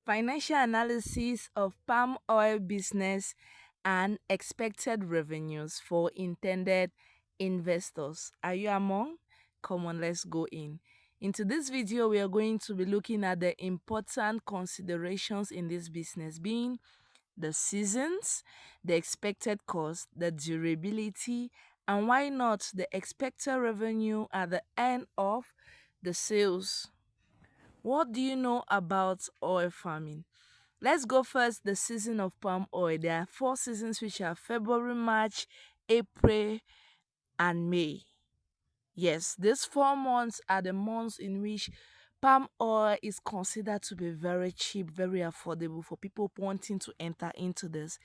Financial analysis of palm oil business and expected revenues for intended investors. Are you among? Come on, let's go in. Into this video, we are going to be looking at the important considerations in this business, being the seasons, the expected cost, the durability, and why not the expected revenue at the end of the sales. What do you know about oil farming? Let's go first the season of palm oil. There are four seasons, which are February, March, April, and May. Yes, these 4 months are the months in which palm oil is considered to be very cheap, very affordable for people wanting to enter into this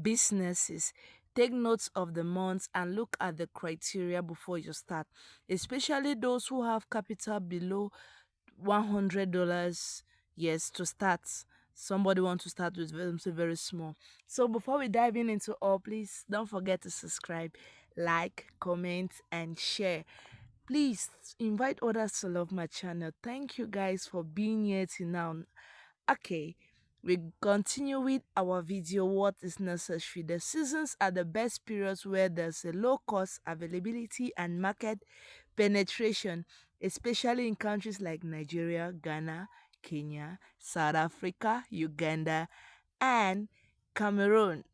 businesses. Take notes of the months and look at the criteria before you start, especially those who have capital below $100. Yes, to start. Somebody want to start with something very small. So before we dive into all, please don't forget to subscribe, like, comment, and share. Please invite others to love my channel. Thank you guys for being here till now. Okay, we continue with our video. What is necessary? The seasons are the best periods where there's a low cost, availability, and market penetration, especially in countries like Nigeria, Ghana, Kenya, South Africa, Uganda, and Cameroon.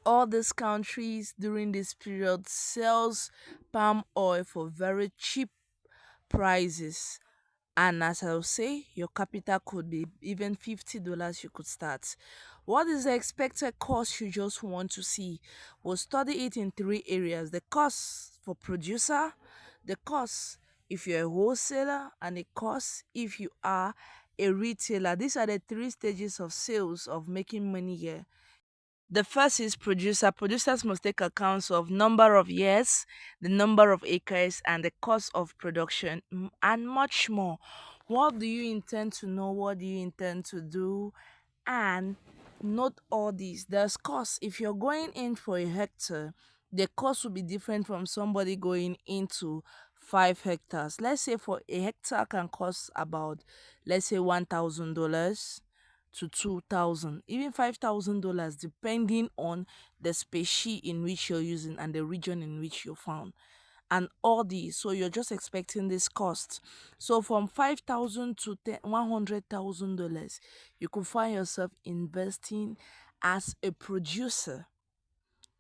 All these countries during this period sells palm oil for very cheap prices. And as I'll say, your capital could be even $50 you could start. What is the expected cost you just want to see? We'll study it in three areas: the cost for producer, the cost if you're a wholesaler, and the cost if you are a retailer. These are the three stages of sales of making money here. The first is producer. Producers must take accounts of number of years, the number of acres, and the cost of production, and much more. What do you intend to know? What do you intend to do? And note all these. There's cost. If you're going in for a hectare, the cost will be different from somebody going into 5 hectares. Let's say for a hectare can cost about, let's say, $1,000 to 2,000, even $5,000, depending on the species in which you're using and the region in which you're found. And all these, so you're just expecting this cost. So from 5,000 to $100,000, you could find yourself investing as a producer.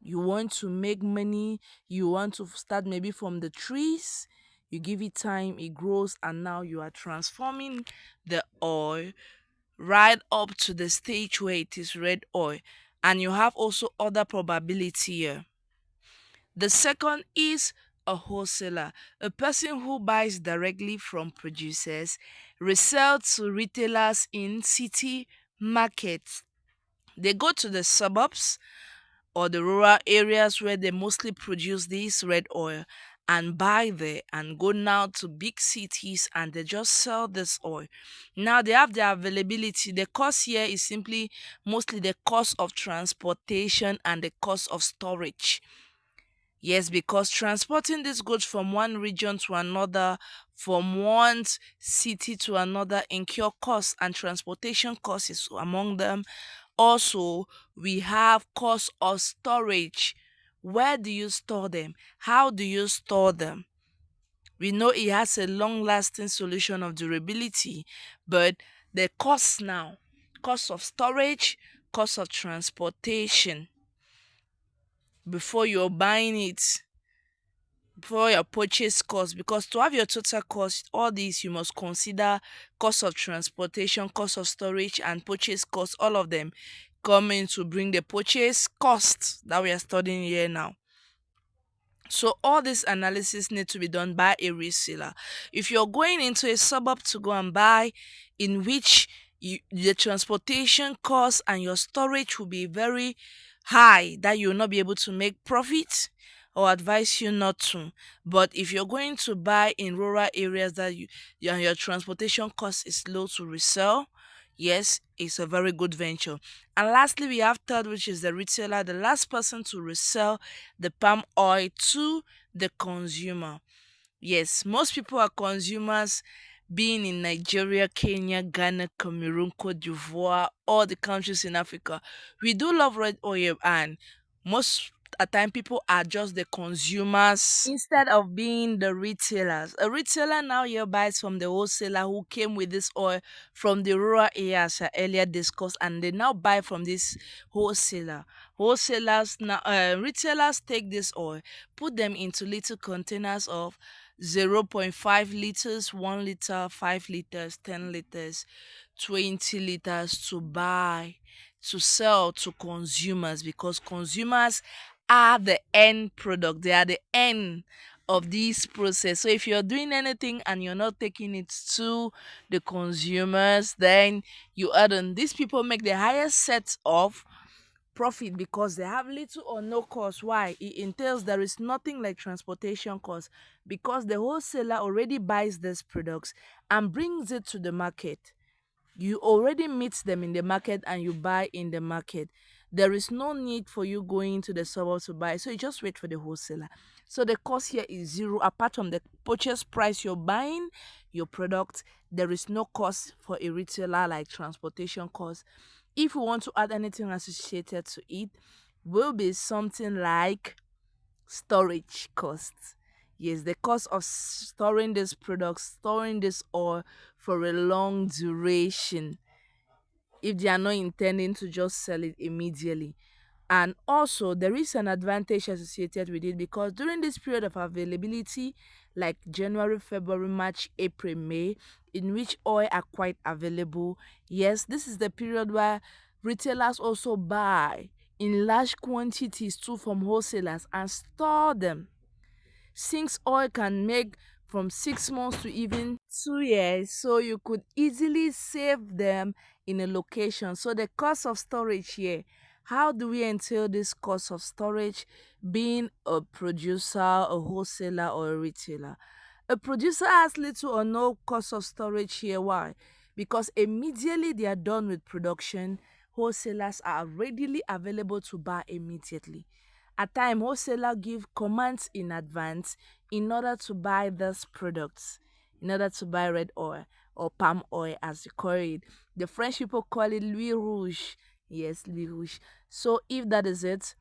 You want to make money, you want to start maybe from the trees, you give it time, it grows, and now you are transforming the oil right up to the stage where it is red oil. And you have also other probability here. The second is a wholesaler, a person who buys directly from producers, resells to retailers in city markets. They go to the suburbs or the rural areas where they mostly produce this red oil and buy there, and go now to big cities and they just sell this oil. Now they have the availability. The cost here is simply mostly the cost of transportation and the cost of storage. Yes, because transporting these goods from one region to another, from one city to another, incur costs, and transportation costs is among them. Also, we have cost of storage. Where do you store them? How do you store them? We know it has a long-lasting solution of durability, but the cost now, cost of storage, cost of transportation before you're buying it, for your purchase cost, because to have your total cost, all these you must consider: cost of transportation, cost of storage, and purchase cost. All of them come in to bring the purchase cost that we are studying here now. So all this analysis need to be done by a reseller. If you're going into a suburb to go and buy, in which the transportation cost and your storage will be very high, that you'll not be able to make profit, or advise you not to. But if you're going to buy in rural areas that your transportation cost is low to resell, yes, it's a very good venture. And lastly, we have third, which is the retailer, the last person to resell the palm oil to the consumer. Yes, most people are consumers being in Nigeria, Kenya, Ghana, Cameroon, Cote d'Ivoire, all the countries in Africa. We do love red oil, and most at time people are just the consumers instead of being the retailers. A retailer now here buys from the wholesaler who came with this oil from the rural areas I earlier discussed, and they now buy from this wholesaler. Wholesalers now, retailers take this oil, put them into little containers of 0.5 liters, 1 liter, 5 liters, 10 liters, 20 liters to buy, to sell to consumers, because consumers are the end product. They are the end of this process. So if you're doing anything and you're not taking it to the consumers, then you add on. These people make the highest set of profit because they have little or no cost. Why? It entails there is nothing like transportation cost, because the wholesaler already buys these products and brings it to the market. You already meet them in the market and you buy in the market. There is no need for you going to the suburbs to buy, so you just wait for the wholesaler. So the cost here is zero. Apart from the purchase price you're buying your product, there is no cost for a retailer like transportation cost. If you want to add anything associated to it, will be something like storage costs. Yes, the cost of storing this product, storing this oil for a long duration, if they are not intending to just sell it immediately. And also, there is an advantage associated with it, because during this period of availability, like January, February, March, April, May, in which oil are quite available, yes, this is the period where retailers also buy in large quantities too from wholesalers and store them. Since oil can make from 6 months to even 2 years, so you could easily save them in a location. So the cost of storage here, how do we entail this cost of storage being a producer, a wholesaler, or a retailer? A producer has little or no cost of storage here. Why? Because immediately they are done with production, wholesalers are readily available to buy immediately. At time, wholesaler give commands in advance in order to buy these products, in order to buy red oil or palm oil as you call it. The French people call it Louis Rouge. Yes, Louis Rouge. So if that is it,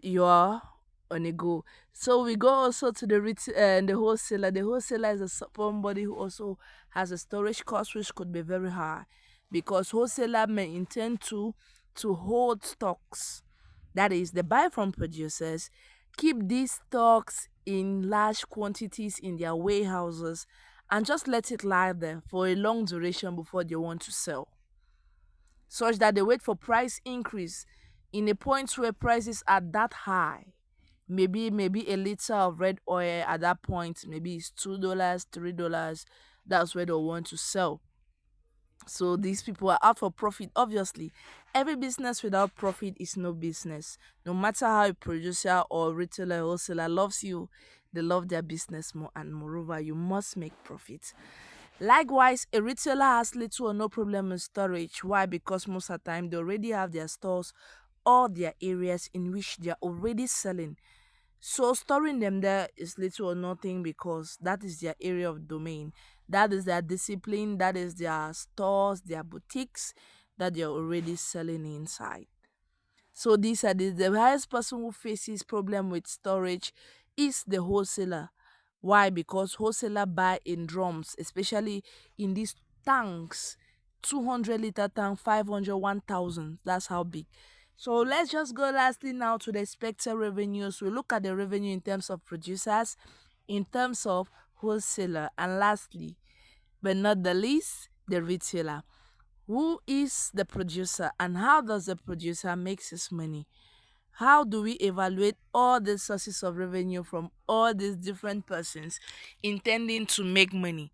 you are on a go. So we go also to the wholesaler. The wholesaler is somebody who also has a storage cost which could be very high, because wholesaler may intend to hold stocks. That is, they buy from producers, keep these stocks in large quantities in their warehouses, and just let it lie there for a long duration before they want to sell, such that they wait for price increase in a point where prices are that high. Maybe a liter of red oil at that point maybe it's $2, $3. That's where they want to sell. So these people are out for profit. Obviously, every business without profit is no business. No matter how a producer or retailer or wholesaler loves you, they love their business more, and moreover, you must make profit. Likewise, a retailer has little or no problem in storage. Why? Because most of the time they already have their stores or their areas in which they are already selling. So storing them there is little or nothing, because that is their area of domain. That is their discipline. That is their stores, their boutiques that they're already selling inside. So these are the highest person who faces problem with storage is the wholesaler. Why? Because wholesaler buy in drums, especially in these tanks, 200-liter tank, 500, 1,000. That's how big. So let's just go lastly now to the expected revenues. We look at the revenue in terms of producers, in terms of wholesaler, and lastly, but not the least, the retailer. Who is the producer and how does the producer makes his money? How do we evaluate all the sources of revenue from all these different persons intending to make money?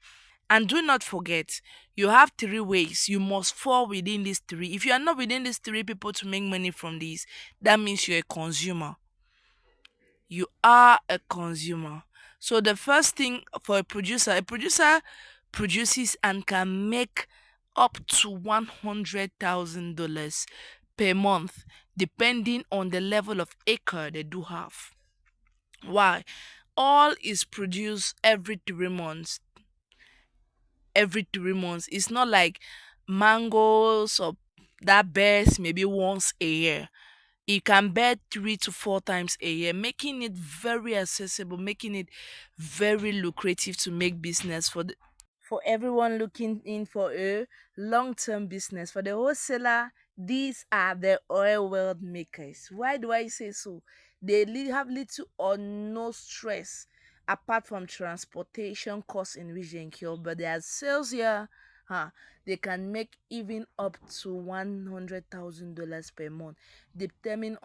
And do not forget, you have three ways. You must fall within these three. If you are not within these three people to make money from these, that means you're a consumer. You are a consumer. So the first thing for a producer produces and can make up to $100,000 per month, depending on the level of acre they do have. Why? All is produced every 3 months. every 3 months. It's not like mangoes or that bears maybe once a year. You can bear 3 to 4 times a year, making it very accessible, making it very lucrative to make business for everyone looking in for a long-term business. For the wholesaler, these are the oil world makers. Why do I say so? They have little or no stress apart from transportation costs in which they incur, but their sales here, huh, they can make even up to $100,000 per month, depending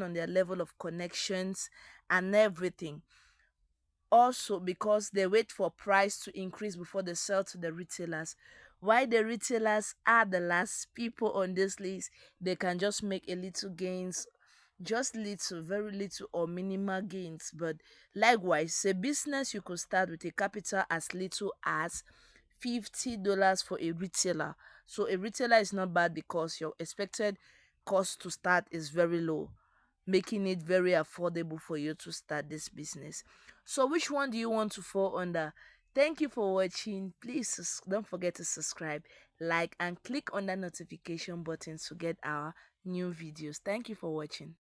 on their level of connections and everything. Also because they wait for price to increase before they sell to the retailers. Why the retailers are the last people on this list, they can just make a little gains, just little, very little or minimal gains. But likewise, a business you could start with a capital as little as $50 for a retailer. So a retailer is not bad because your expected cost to start is very low, making it very affordable for you to start this business. So which one do you want to fall under? Thank you for watching. Please don't forget to subscribe, like, and click on that notification button to get our new videos. Thank you for watching.